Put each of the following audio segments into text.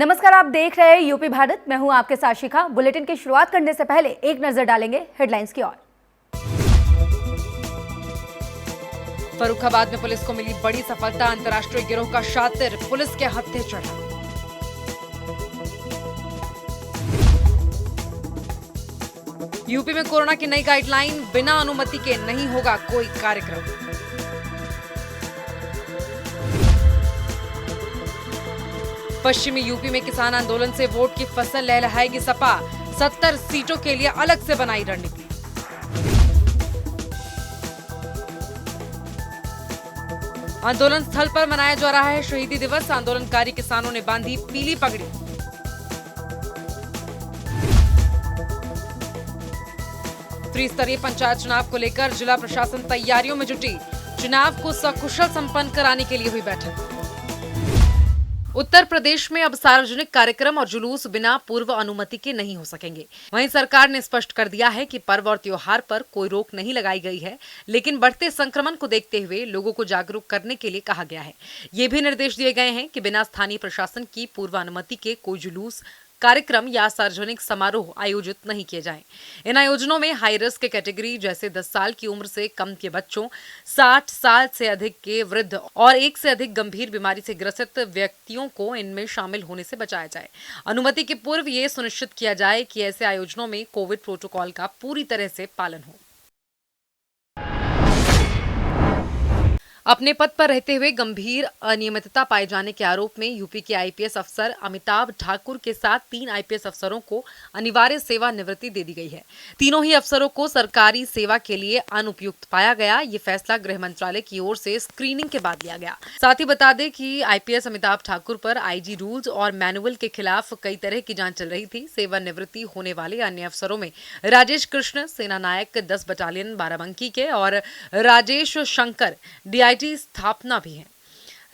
नमस्कार, आप देख रहे हैं यूपी भारत। मैं हूं आपके साथ शिखा। बुलेटिन की शुरुआत करने से पहले एक नजर डालेंगे हेडलाइंस की ओर। फर्रुखाबाद में पुलिस को मिली बड़ी सफलता। अंतर्राष्ट्रीय गिरोह का शातिर पुलिस के हत्थे चढ़ा। यूपी में कोरोना की नई गाइडलाइन, बिना अनुमति के नहीं होगा कोई कार्यक्रम। पश्चिमी यूपी में किसान आंदोलन से वोट की फसल लहलहाएगी सपा। 70 सीटों के लिए अलग से बनाई रणनीति। आंदोलन स्थल पर मनाया जा रहा है शहीदी दिवस। आंदोलनकारी किसानों ने बांधी पीली पगड़ी। त्रिस्तरीय पंचायत चुनाव को लेकर जिला प्रशासन तैयारियों में जुटी। चुनाव को सकुशल संपन्न कराने के लिए हुई बैठक। उत्तर प्रदेश में अब सार्वजनिक कार्यक्रम और जुलूस बिना पूर्व अनुमति के नहीं हो सकेंगे। वहीं सरकार ने स्पष्ट कर दिया है कि पर्व और त्योहार पर कोई रोक नहीं लगाई गई है, लेकिन बढ़ते संक्रमण को देखते हुए लोगों को जागरूक करने के लिए कहा गया है। ये भी निर्देश दिए गए हैं कि बिना स्थानीय प्रशासन की पूर्व अनुमति के कोई जुलूस, कार्यक्रम या सार्वजनिक समारोह आयोजित नहीं किए जाएं। इन आयोजनों में हाई रिस्क कैटेगरी जैसे 10 साल की उम्र से कम के बच्चों, 60 साल से अधिक के वृद्ध और एक से अधिक गंभीर बीमारी से ग्रसित व्यक्तियों को इनमें शामिल होने से बचाया जाए। अनुमति के पूर्व ये सुनिश्चित किया जाए कि ऐसे आयोजनों में कोविड प्रोटोकॉल का पूरी तरह से पालन हो। अपने पद पर रहते हुए गंभीर अनियमितता पाए जाने के आरोप में यूपी के आईपीएस अफसर अमिताभ ठाकुर के साथ 3 आईपीएस अफसरों को अनिवार्य सेवानिवृत्ति दे दी गई है। तीनों ही अफसरों को सरकारी सेवा के लिए अनुपयुक्त पाया गया। ये फैसला गृह मंत्रालय की ओर से स्क्रीनिंग के बाद लिया गया। साथ ही बता दें कि आईपीएस अमिताभ ठाकुर पर आईजी रूल्स और मैनुअल के खिलाफ कई तरह की जांच चल रही थी। सेवानिवृत्ति होने वाले अन्य अफसरों में राजेश कृष्ण, सेना नायक 10 बटालियन बाराबंकी के, और राजेश शंकर डीआईजी स्थापना भी है।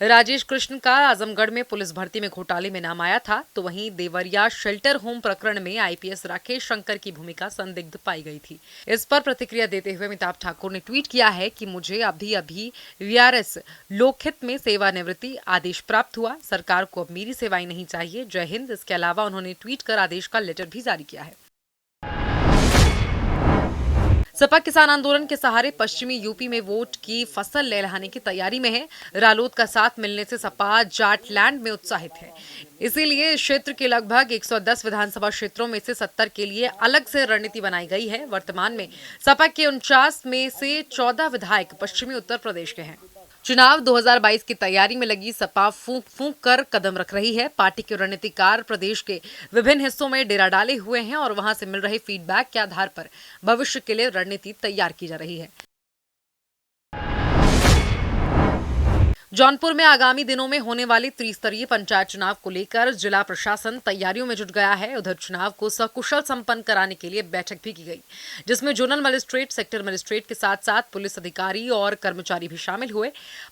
राजेश कृष्ण का आजमगढ़ में पुलिस भर्ती में घोटाले में नाम आया था, तो वहीं देवरिया शेल्टर होम प्रकरण में आईपीएस राकेश शंकर की भूमिका संदिग्ध पाई गई थी। इस पर प्रतिक्रिया देते हुए अमिताभ ठाकुर ने ट्वीट किया है कि मुझे अभी वीआरएस लोकहित में सेवानिवृत्ति आदेश प्राप्त हुआ। सरकार को अब मेरी सेवाएं नहीं चाहिए। जय हिंद। इसके अलावा उन्होंने ट्वीट कर आदेश का लेटर भी जारी किया है। सपा किसान आंदोलन के सहारे पश्चिमी यूपी में वोट की फसल लहलहाने की तैयारी में है। रालोद का साथ मिलने से सपा जाटलैंड में उत्साहित है। इसीलिए इस क्षेत्र के लगभग 110 विधानसभा क्षेत्रों में से 70 के लिए अलग से रणनीति बनाई गई है। वर्तमान में सपा के 49 में से 14 विधायक पश्चिमी उत्तर प्रदेश के हैं। चुनाव 2022 की तैयारी में लगी सपा फूंक फूंक कर कदम रख रही है। पार्टी के रणनीतिकार प्रदेश के विभिन्न हिस्सों में डेरा डाले हुए हैं और वहां से मिल रहे फीडबैक के आधार पर भविष्य के लिए रणनीति तैयार की जा रही है। जौनपुर में आगामी दिनों में होने वाले त्रिस्तरीय पंचायत चुनाव को लेकर जिला प्रशासन तैयारियों में जुट गया है। उधर चुनाव को सकुशल संपन्न कराने के लिए बैठक भी की गई, जिसमें जोनल मजिस्ट्रेट, सेक्टर मजिस्ट्रेट के साथ साथ पुलिस अधिकारी और कर्मचारी भी शामिल हुए।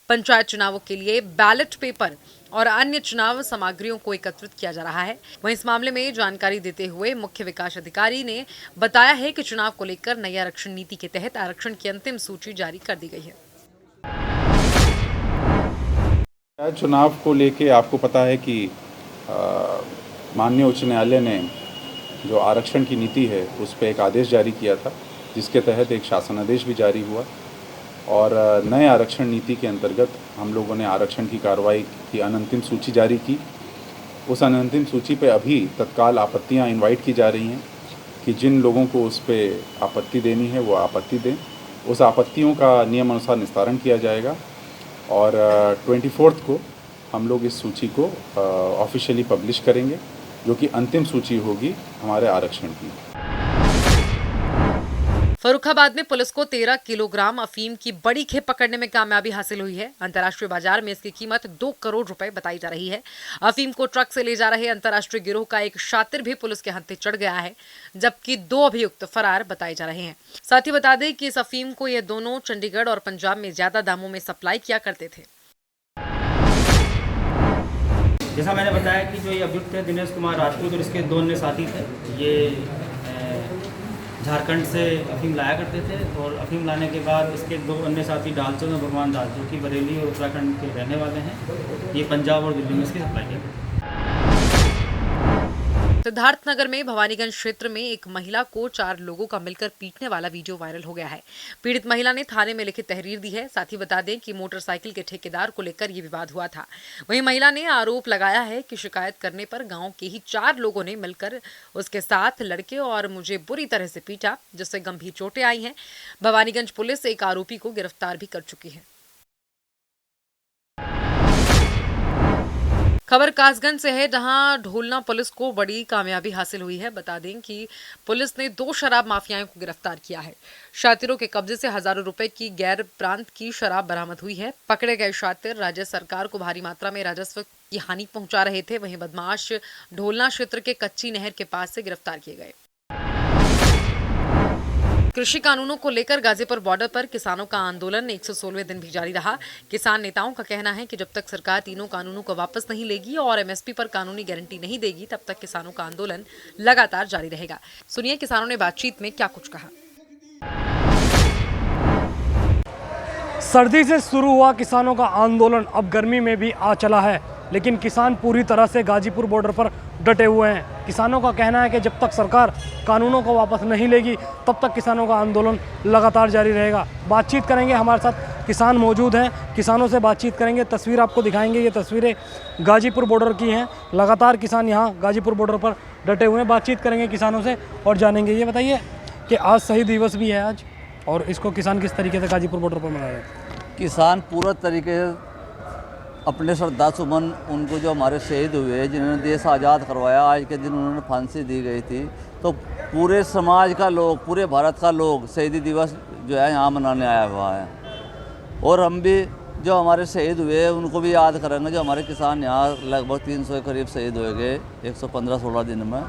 पंचायत चुनावों के लिए बैलेट पेपर और अन्य चुनाव सामग्रियों को एकत्रित किया जा रहा है। वहीं इस मामले में जानकारी देते हुए मुख्य विकास अधिकारी ने बताया है कि चुनाव को लेकर नई आरक्षण नीति के तहत आरक्षण की अंतिम सूची जारी कर दी गई है। चुनाव को लेके आपको पता है कि माननीय उच्च न्यायालय ने जो आरक्षण की नीति है उस पर एक आदेश जारी किया था, जिसके तहत एक शासनादेश भी जारी हुआ और नए आरक्षण नीति के अंतर्गत हम लोगों ने आरक्षण की कार्रवाई की अनंतिम सूची जारी की। उस अनंतिम सूची पे अभी तत्काल आपत्तियां इनवाइट की जा रही हैं कि जिन लोगों को उस पर आपत्ति देनी है वो आपत्ति दें। उस आपत्तियों का नियमानुसार निस्तारण किया जाएगा और 24 को हम लोग इस सूची को ऑफिशियली पब्लिश करेंगे, जो कि अंतिम सूची होगी हमारे आरक्षण की। फर्रुखाबाद में पुलिस को 13 किलोग्राम अफीम की बड़ी खेप पकड़ने में कामयाबी हासिल हुई है। अंतर्राष्ट्रीय बाजार में इसकी कीमत 2 करोड़ रुपए बताई जा रही है। अफीम को ट्रक से ले जा रहे अंतर्राष्ट्रीय गिरोह का एक शातिर भी पुलिस के हत्थे चढ़ गया है, जबकि 2 अभियुक्त फरार बताए जा रहे हैं। साथ ही बता दें कि इस अफीम को ये दोनों चंडीगढ़ और पंजाब में ज्यादा दामों में सप्लाई किया करते थे। जैसा मैंने बताया कि जो ये अभियुक्त थे दिनेश कुमार राजपूत और इसके 2 अन्य साथी थे, ये झारखंड से अफीम लाया करते थे और अफीम लाने के बाद इसके 2 अन्य साथी डालचंद और भगवान दास, जो कि बरेली और उत्तराखंड के रहने वाले हैं, ये पंजाब और दिल्ली में इसकी सप्लाई किया। सिद्धार्थनगर में भवानीगंज क्षेत्र में एक महिला को 4 लोगों का मिलकर पीटने वाला वीडियो वायरल हो गया है। पीड़ित महिला ने थाने में लिखित तहरीर दी है। साथ ही बता दें कि मोटरसाइकिल के ठेकेदार को लेकर ये विवाद हुआ था। वहीं महिला ने आरोप लगाया है कि शिकायत करने पर गांव के ही 4 लोगों ने मिलकर उसके साथ लड़के और मुझे बुरी तरह से पीटा, जिससे गंभीर चोटें आई हैं। भवानीगंज पुलिस एक आरोपी को गिरफ्तार भी कर चुकी है। खबर कासगंज से है, जहां ढोलना पुलिस को बड़ी कामयाबी हासिल हुई है। बता दें कि पुलिस ने 2 शराब माफियाओं को गिरफ्तार किया है। शातिरों के कब्जे से हजारों रुपए की गैर प्रांत की शराब बरामद हुई है। पकड़े गए शातिर राज्य सरकार को भारी मात्रा में राजस्व की हानि पहुंचा रहे थे। वहीं बदमाश ढोलना क्षेत्र के कच्ची नहर के पास से गिरफ्तार किए गए। कृषि कानूनों को लेकर गाजीपुर बॉर्डर पर किसानों का आंदोलन 116वें दिन भी जारी रहा। किसान नेताओं का कहना है कि जब तक सरकार तीनों कानूनों को वापस नहीं लेगी और एमएसपी पर कानूनी गारंटी नहीं देगी, तब तक किसानों का आंदोलन लगातार जारी रहेगा। सुनिए किसानों ने बातचीत में क्या कुछ कहा। सर्दी से शुरू हुआ किसानों का आंदोलन अब गर्मी में भी आ चला है, लेकिन किसान पूरी तरह से गाजीपुर बॉर्डर पर डटे हुए हैं। किसानों का कहना है कि जब तक सरकार कानूनों को वापस नहीं लेगी, तब तक किसानों का आंदोलन लगातार जारी रहेगा। बातचीत करेंगे, हमारे साथ किसान मौजूद हैं, किसानों से बातचीत करेंगे, तस्वीर आपको दिखाएंगे। ये तस्वीरें गाजीपुर बॉर्डर की हैं। लगातार किसान यहाँ गाजीपुर बॉर्डर पर डटे हुए हैं। बातचीत करेंगे किसानों से और जानेंगे। ये बताइए कि आज शहीद दिवस भी है आज, और इसको किसान किस तरीके से गाजीपुर बॉर्डर पर मना रहे हैं? किसान पूरा तरीके से अपने श्रद्धा सुमन उनको जो हमारे शहीद हुए, जिन्होंने देश आज़ाद करवाया, आज के दिन उन्होंने फांसी दी गई थी, तो पूरे समाज का लोग, पूरे भारत का लोग शहीदी दिवस जो है यहाँ मनाने आया हुआ है। और हम भी जो हमारे शहीद हुए उनको भी याद करेंगे। जो हमारे किसान यहाँ लगभग 300 के करीब शहीद हुए गए 115-16 दिन में,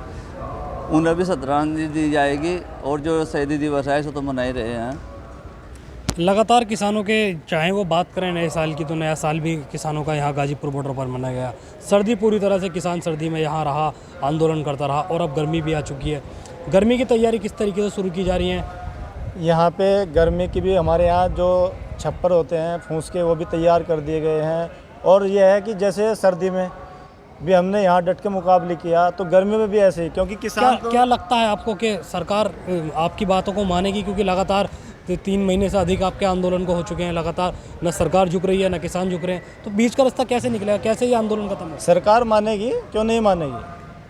उन्हें भी श्रद्धांजलि दी जाएगी। और जो शहीदी दिवस है इसको तो मना ही रहे हैं। लगातार किसानों के, चाहे वो बात करें नए साल की, तो नया साल भी किसानों का यहाँ गाजीपुर बॉर्डर पर मनाया गया। सर्दी पूरी तरह से किसान सर्दी में यहाँ रहा, आंदोलन करता रहा, और अब गर्मी भी आ चुकी है। गर्मी की तैयारी किस तरीके से शुरू की जा रही है? यहाँ पे गर्मी की भी हमारे यहाँ जो छप्पर होते हैं फूस के, वो भी तैयार कर दिए गए हैं। और ये है कि जैसे सर्दी में भी हमने यहाँ डट के मुकाबले किया, तो गर्मी में भी ऐसे ही, क्योंकि किसान क्या लगता है आपको कि सरकार आपकी बातों को मानेगी? क्योंकि लगातार 3 महीने से अधिक आपके आंदोलन को हो चुके हैं, लगातार न सरकार झुक रही है न किसान झुक रहे हैं, तो बीच का रास्ता कैसे निकलेगा? कैसे ये आंदोलन खत्म होगा? सरकार मानेगी, क्यों नहीं मानेगी?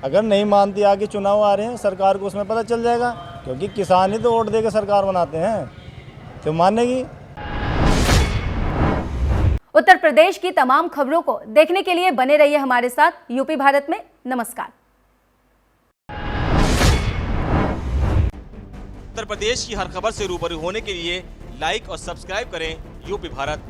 अगर नहीं मानती, आगे चुनाव आ रहे हैं, सरकार को उसमें पता चल जाएगा, क्योंकि किसान ही तो वोट दे के सरकार बनाते हैं, तो मानेगी। उत्तर प्रदेश की तमाम खबरों को देखने के लिए बने रहिए हमारे साथ यूपी भारत में। नमस्कार। उत्तर प्रदेश की हर खबर से रूबरू होने के लिए लाइक और सब्सक्राइब करें यूपी भारत।